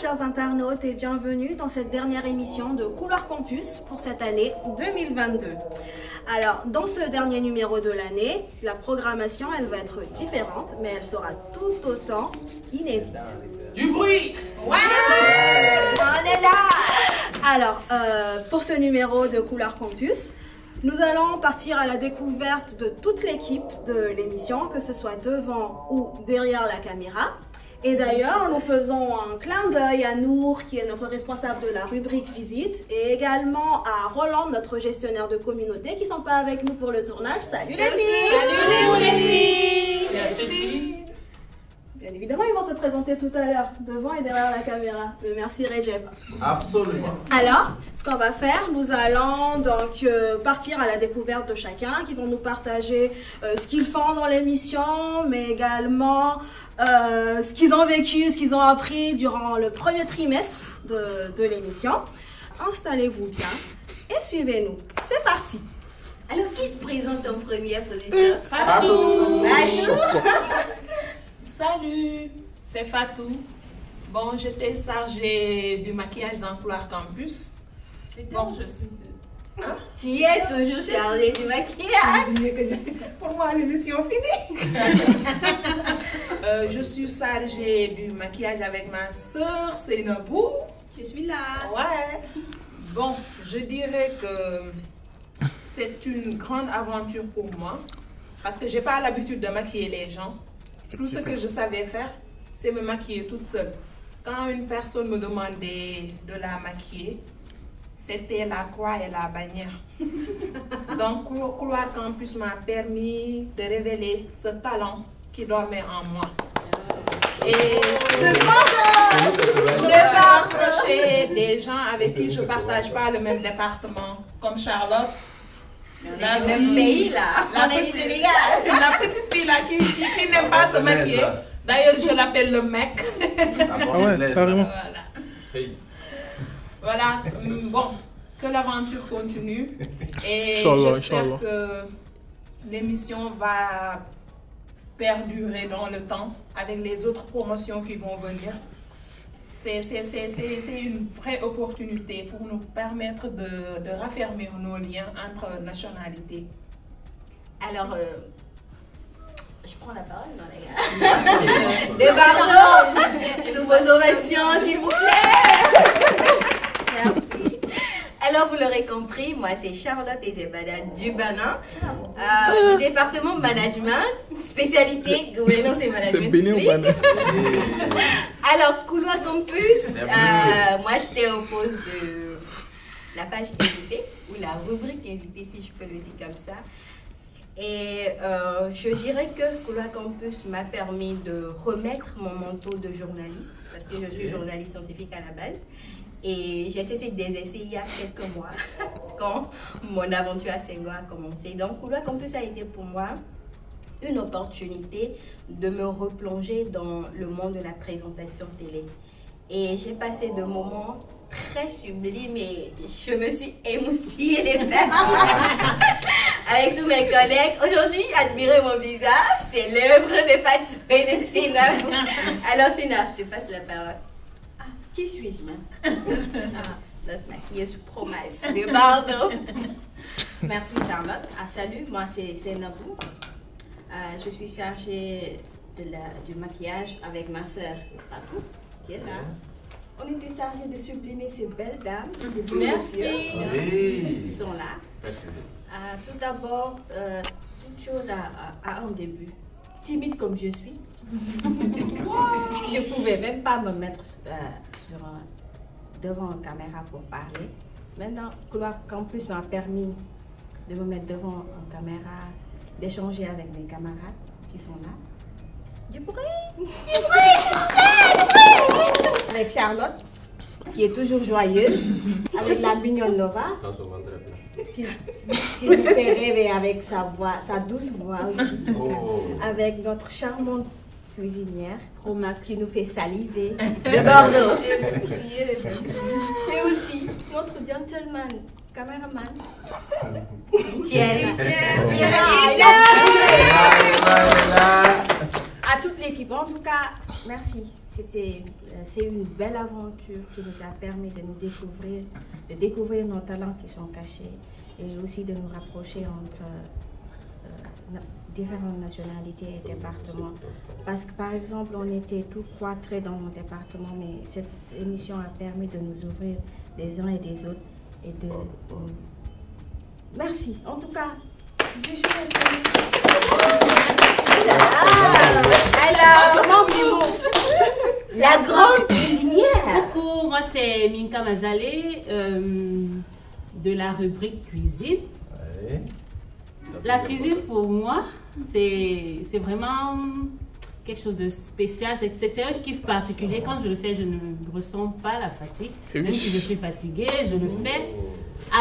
chers internautes, et bienvenue dans cette dernière émission de Couloir Campus pour cette année 2022. Alors, dans ce dernier numéro de l'année, la programmation, elle va être différente, mais elle sera tout autant inédite. Du bruit! Ouais! On est là! Alors, pour ce numéro de Couloir Campus, nous allons partir à la découverte de toute l'équipe de l'émission, que ce soit devant ou derrière la caméra. Et d'ailleurs, nous faisons un clin d'œil à Nour, qui est notre responsable de la rubrique visite, et également à Roland, notre gestionnaire de communauté, qui ne sont pas avec nous pour le tournage. Salut les filles! Salut les filles! Merci. Bien évidemment, ils vont se présenter tout à l'heure, devant et derrière la caméra. Mais merci Recep. Absolument. Alors, ce qu'on va faire, nous allons donc partir à la découverte de chacun, qui vont nous partager ce qu'ils font dans l'émission, mais également ce qu'ils ont vécu, ce qu'ils ont appris durant le premier trimestre de l'émission. Installez-vous bien et suivez-nous. C'est parti. Alors, qui se présente en première, professeur? Fatou! Salut, c'est Fatou. Bon, j'étais chargée du maquillage dans Couloir Campus. Bon, je suis... Hein? Tu es toujours chargée du maquillage? Pour moi, l'émission finie. Je suis chargée du maquillage avec ma soeur, Sénabou. Je suis là. Ouais. Bon, je dirais que c'est une grande aventure pour moi parce que j'ai pas l'habitude de maquiller les gens. Tout ce que je savais faire, c'est me maquiller toute seule. Quand une personne me demandait de la maquiller, c'était la croix et la bannière. Donc, Couloir Campus m'a permis de révéler ce talent qui dormait en moi. Et de s'approcher des gens avec qui je ne partage pas le même département, comme Charlotte. Dans le même pays là, la petite fille là qui n'aime pas se maquiller. D'ailleurs, je l'appelle le mec. Ah ouais, carrément. Voilà. Hey. Voilà. Bon, que l'aventure continue. Et j'espère que l'émission va perdurer dans le temps avec les autres promotions qui vont venir. C'est une vraie opportunité pour nous permettre de raffermir nos liens entre nationalités. Alors, je prends la parole, non les gars? Débardons sous vos ovations, s'il vous plaît. Merci. Alors, vous l'aurez compris, moi c'est Charlotte Ezebada du Bénin, département management, spécialité gouvernance et management. C'est Bénin ou Bénin? Alors, Couloir Campus, moi j'étais au poste de la page invité, ou la rubrique invité si je peux le dire comme ça. Et je dirais que Couloir Campus m'a permis de remettre mon manteau de journaliste, parce que je suis journaliste scientifique à la base. Et j'ai cessé des essais il y a quelques mois, quand mon aventure à Senghor a commencé. Donc, Couloir Campus a été pour moi une opportunité de me replonger dans le monde de la présentation télé. Et j'ai passé de moments très sublimes et je me suis émoustillée les verres avec tous mes collègues. Aujourd'hui, admirez mon visage, c'est l'œuvre de Fatou et de Sina. Alors Sina, je te passe la parole. Qui suis-je même? Notre maquilleuse promesse de Bordeaux. Merci Charlotte. Salut, moi c'est Nabou. Je suis chargée du maquillage avec ma soeur Fatou, qui est là. On était chargés de sublimer ces belles dames. Merci. Ils sont là. Merci. Tout d'abord, toute chose a un début. Timide comme je suis. Je ne pouvais même pas me mettre devant une caméra pour parler. Maintenant, Couloir Campus m'a permis de me mettre devant une caméra, d'échanger avec mes camarades qui sont là. Du bruit! Du bruit, s'il vous plaît! Avec Charlotte, qui est toujours joyeuse, avec la Bignone Nova, qui nous fait rêver avec sa voix, sa douce voix aussi. Oh. Avec notre charmante cuisinière, Romac, qui nous fait saliver. De Bordeaux. Et aussi notre gentleman, caméraman. Tiens. À toute l'équipe, en tout cas, merci. c'est une belle aventure qui nous a permis de découvrir nos talents qui sont cachés et aussi de nous rapprocher entre différentes nationalités et départements. Parce que par exemple, on était tous cloîtrés dans mon département, mais cette émission a permis de nous ouvrir les uns et des autres et de... Merci. En tout cas, je suis Alors, la grande cuisinière. Coucou, moi c'est Minka Mazalé de la rubrique cuisine. Ouais. La cuisine pour moi, c'est vraiment quelque chose de spécial. C'est un kiff particulier. Quand je le fais, je ne ressens pas la fatigue. Même si je suis fatiguée, je le fais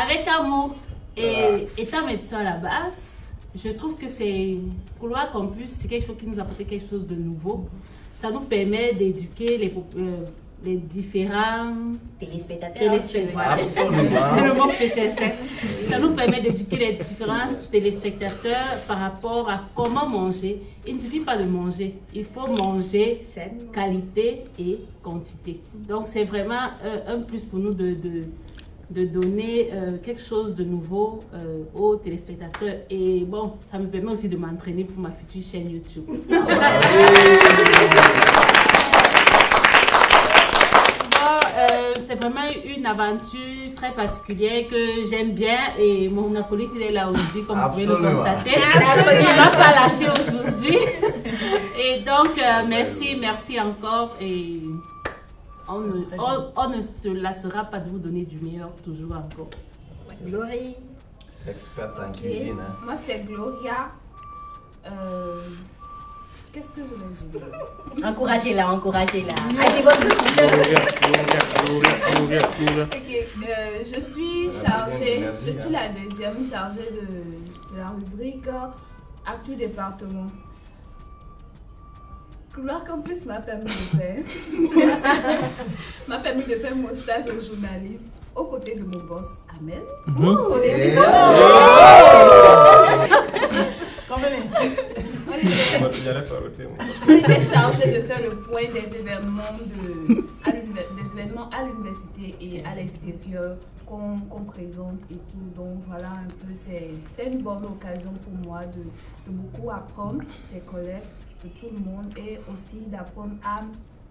avec amour. Et étant médecin à la base, je trouve que c'est Couloir Campus, c'est quelque chose qui nous apporte quelque chose de nouveau. Ça nous permet d'éduquer les différents Téléspectateurs. Voilà, c'est le mot que je cherchais. Ça nous permet d'éduquer les différents téléspectateurs par rapport à comment manger. Il ne suffit pas de manger, il faut manger qualité et quantité. Donc c'est vraiment un plus pour nous de donner quelque chose de nouveau aux téléspectateurs. Et bon, ça me permet aussi de m'entraîner pour ma future chaîne YouTube. C'est vraiment une aventure très particulière que j'aime bien et mon acolyte il est là aujourd'hui comme vous pouvez le constater. Il ne va pas lâcher aujourd'hui. Et donc merci encore et on ne se lassera pas de vous donner du meilleur toujours encore. Glory. Experte en cuisine. Hein. Moi c'est Gloria. Qu'est-ce que je vais dire? Encouragez-la. Allez, je suis chargée, je suis la deuxième chargée de la rubrique Actu Département. Couloir Campus m'a permis de faire mon stage au journalisme aux côtés de mon boss Amel. On était chargé de faire le point des événements à l'université et à l'extérieur qu'on présente et tout. Donc voilà un peu, c'était une bonne occasion pour moi de beaucoup apprendre des collègues, de tout le monde et aussi d'apprendre à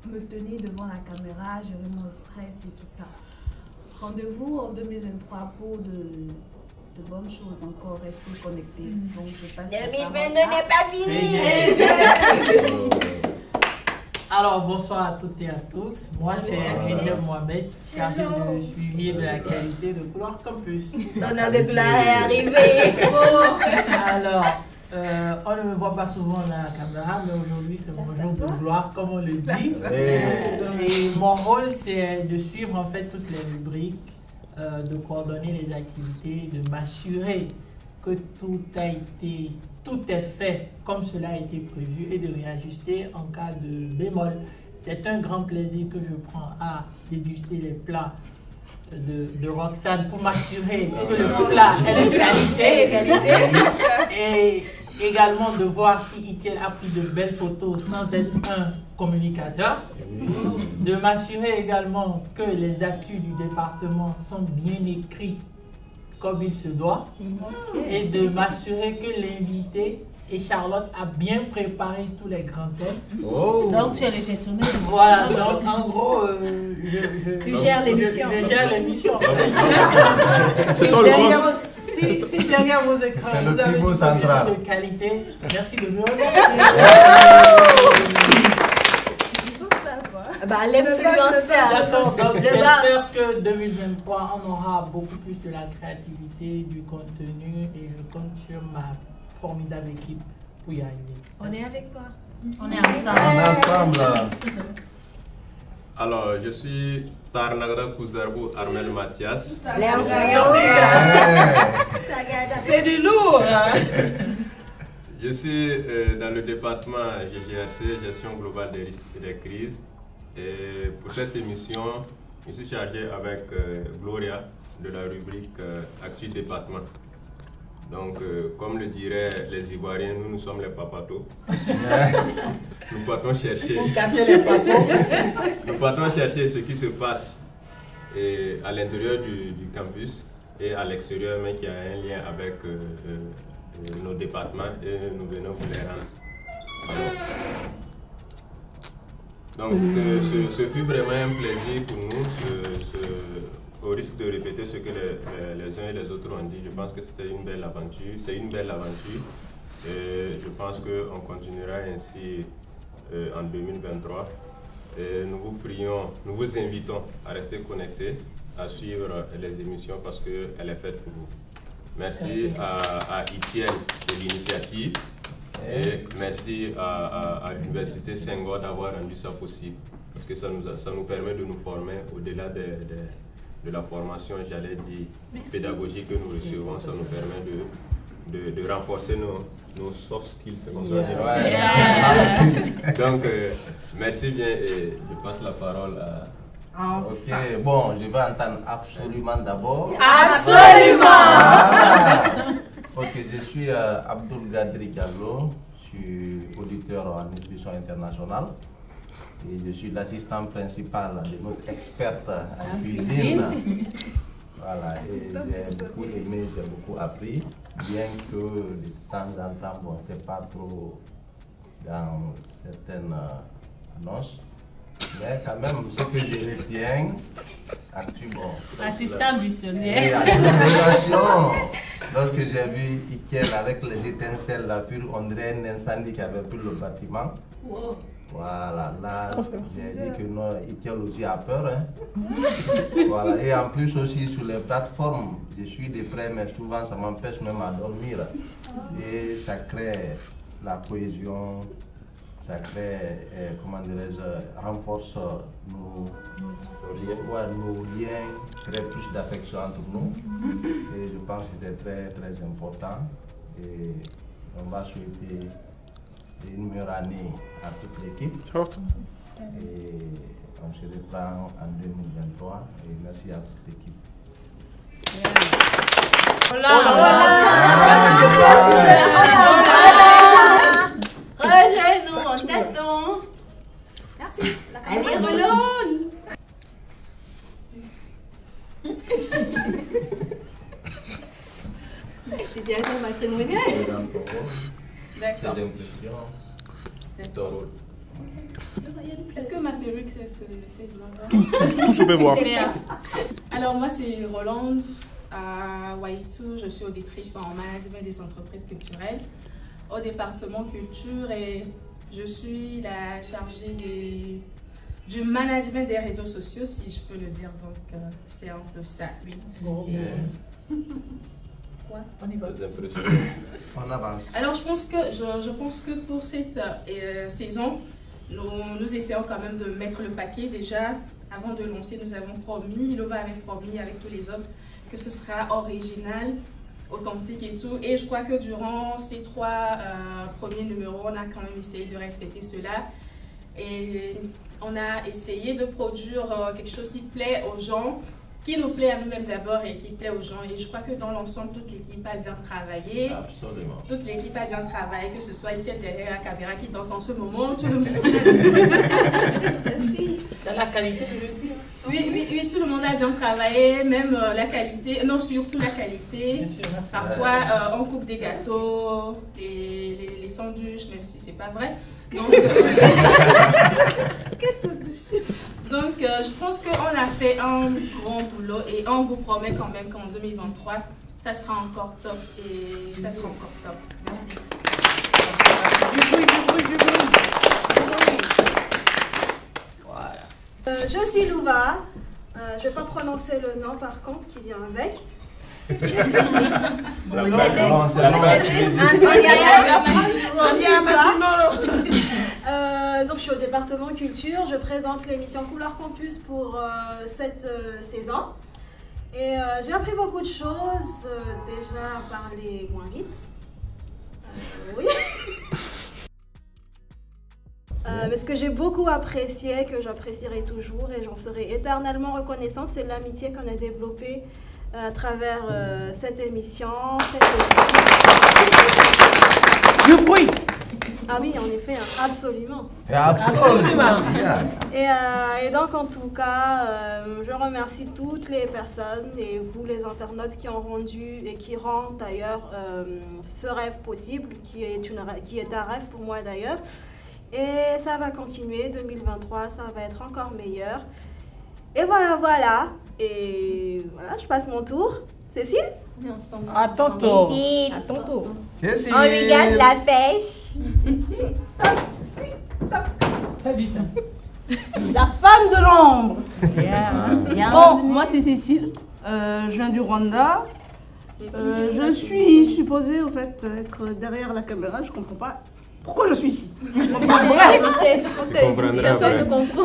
me tenir devant la caméra, gérer mon stress et tout ça. Rendez-vous en 2023 pour de bonnes choses encore, rester connectés. Donc je passe 2022 n'est pas fini. Alors bonsoir à toutes et à tous. Moi c'est William Mohamed, chargé de suivi de la qualité de Couloir Campus. Donna de Gloire est arrivée. Alors, on ne me voit pas souvent à la caméra, mais aujourd'hui c'est mon jour de gloire, comme on le dit. Et mon rôle c'est de suivre en fait toutes les rubriques, de coordonner les activités, de m'assurer que tout est fait comme cela a été prévu et de réajuster en cas de bémol. C'est un grand plaisir que je prends à déguster les plats de Roxane pour m'assurer que le plat est de qualité et également de voir si Itiel a pris de belles photos sans être un communicateur, de m'assurer également que les actus du département sont bien écrits comme il se doit et de m'assurer que l'invité et Charlotte a bien préparé tous les grands thèmes. Donc tu es le gestionnaire. Voilà, donc en gros, Tu gères l'émission. Je gère l'émission. C'est toi le boss. Si derrière vos écrans vous avez une vidéo de qualité, merci de me remercier. L'influenceur. D'accord, donc j'espère que 2023 on aura beaucoup plus de la créativité, du contenu et je compte sur ma formidable équipe pour y arriver. On est avec toi. On est ensemble. On est ensemble là. Alors, je suis Tarnagra Kouzarbou Armel Mathias. C'est du lourd. Je suis dans le département GGRC, Gestion globale des risques et des crises. Et pour cette émission, je suis chargé avec Gloria de la rubrique Actu Département. Donc, comme le diraient les Ivoiriens, nous sommes les papatos. nous partons chercher. Pour casser les patrons. Nous partons chercher ce qui se passe à l'intérieur du campus et à l'extérieur, mais qui a un lien avec nos départements et nous venons vous les rendre. Donc ce fut vraiment un plaisir pour nous, au risque de répéter ce que les uns et les autres ont dit. Je pense que c'était une belle aventure, c'est une belle aventure et je pense qu'on continuera ainsi en 2023. Et nous vous prions, nous vous invitons à rester connectés, à suivre les émissions parce qu'elle est faite pour vous. Merci à Etienne de l'initiative et merci à l'Université Senghor d'avoir rendu ça possible parce que ça nous permet de nous former au-delà de la formation, j'allais dire, pédagogique que nous recevons. Ça nous permet de renforcer nos soft skills, c'est comme ça. Donc, merci bien et je passe la parole à... Ok, bon, je vais entendre absolument d'abord. Absolument. Ok, je suis Abdoul Gadri Diallo, je suis auditeur en nutrition internationale et je suis l'assistant principal de notre experte en cuisine. Voilà, et j'ai beaucoup aimé, j'ai beaucoup appris, bien que de temps en temps, bon, c'est pas trop dans certaines annonces. Mais quand même, ce que je retiens, assistant missionnaire. Et à l'inauguration, lorsque j'ai vu Ikel avec les étincelles, la fure, on dirait un incendie qui avait pris le bâtiment. Wow. Voilà, là, j'ai dit que non, Ikel aussi a peur. Hein. Voilà, et en plus aussi sur les plateformes, je suis de près, mais souvent ça m'empêche même à dormir. Et ça crée la cohésion. Ça crée, comment dirais-je, renforce nos liens, crée plus d'affection entre nous. Et je pense que c'est très, très important. Et on va souhaiter une meilleure année à toute l'équipe. Et on se reprend en 2023. Et merci à toute l'équipe. Rejoins-nous, on t'attend. Merci. Allez, Relone. Situation matrimoniale. D'accord. Est-ce que ma perruque, c'est ce fait de ma Tout se fait voir. Alors, moi, c'est Rolande à Waitou. Je suis auditrice en management des entreprises culturelles au département culture et je suis la chargée du management des réseaux sociaux, si je peux le dire. Donc, c'est un peu ça, oui. Quoi? On y va. On avance. Alors, je pense que pour cette saison, nous essayons quand même de mettre le paquet. Déjà, avant de lancer, nous avons promis, Ilova avait promis avec tous les autres, que ce sera original, authentique et tout. Et je crois que durant ces 3 premiers numéros, on a quand même essayé de respecter cela. Et on a essayé de produire quelque chose qui plaît aux gens, qui nous plaît à nous-mêmes d'abord et qui plaît aux gens. Et je crois que dans l'ensemble, toute l'équipe a bien travaillé. Absolument. Toute l'équipe a bien travaillé, que ce soit Etienne derrière la caméra qui danse en ce moment. Tout le monde. Merci. C'est la qualité de le dire. Oui, tout le monde a bien travaillé, même la qualité, non, surtout la qualité. Bien sûr, parfois, on coupe des gâteaux, les sandwichs, même si c'est pas vrai. Donc, donc je pense qu'on a fait un grand boulot et on vous promet quand même qu'en 2023, ça sera encore top et ça sera encore top. Merci. Voilà. Je suis Louva. Je ne vais pas prononcer le nom par contre qui vient avec. Donc je suis au département culture, je présente l'émission Couleur Campus pour cette saison et j'ai appris beaucoup de choses, déjà à parler moins vite, oui. Mais ce que j'ai beaucoup apprécié, que j'apprécierai toujours et j'en serai éternellement reconnaissante, c'est l'amitié qu'on a développée à travers cette émission. Du bruit. Ah oui, en effet, absolument. Absolument. Et donc, en tout cas, je remercie toutes les personnes et vous, les internautes, qui ont rendu et qui rendent d'ailleurs ce rêve possible, qui est un rêve pour moi d'ailleurs. Et ça va continuer, 2023, ça va être encore meilleur. Et voilà. Et voilà, je passe mon tour. Cécile? À ton tour. Cécile. À ton tour. Cécile. On lui garde la pêche. Très vite. La femme de l'ombre. Bien. Bon, moi c'est Cécile. Je viens du Rwanda. Je suis supposée au fait être derrière la caméra. Je comprends pas pourquoi je suis ici. Tu comprendras après.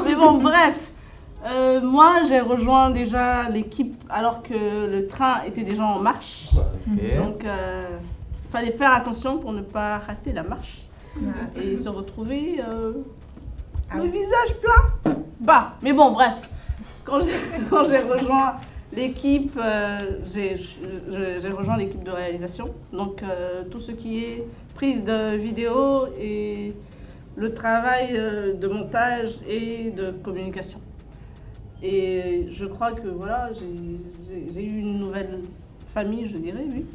Mais bon, bref. Moi, j'ai rejoint déjà l'équipe alors que le train était déjà en marche. Donc, il fallait faire attention pour ne pas rater la marche et se retrouver le visage plein bas. Mais bon, bref. Quand j'ai rejoint l'équipe, j'ai rejoint l'équipe de réalisation. Donc, tout ce qui est prise de vidéo et le travail de montage et de communication. Et je crois que voilà, j'ai eu une nouvelle famille, je dirais, oui.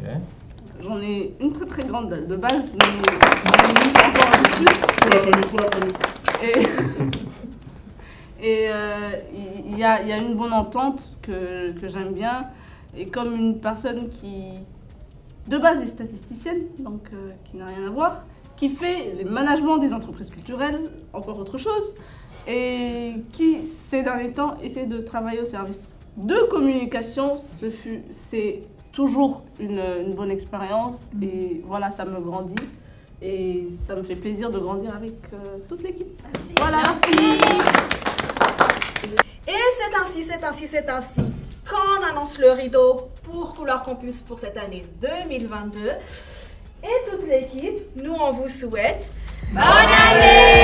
Okay. J'en ai une très très grande de base, mais j'en ai eu encore un peu plus. Pour la famille. Et il y a une bonne entente que j'aime bien. Et comme une personne qui, de base, est statisticienne, donc qui n'a rien à voir, qui fait le management des entreprises culturelles, encore autre chose, et qui, ces derniers temps, essaie de travailler au service de communication. C'est toujours une bonne expérience et voilà, ça me grandit et ça me fait plaisir de grandir avec toute l'équipe. Voilà. Merci. Et c'est ainsi qu'on annonce le rideau pour Couleur Campus pour cette année 2022. Et toute l'équipe, nous on vous souhaite bonne année!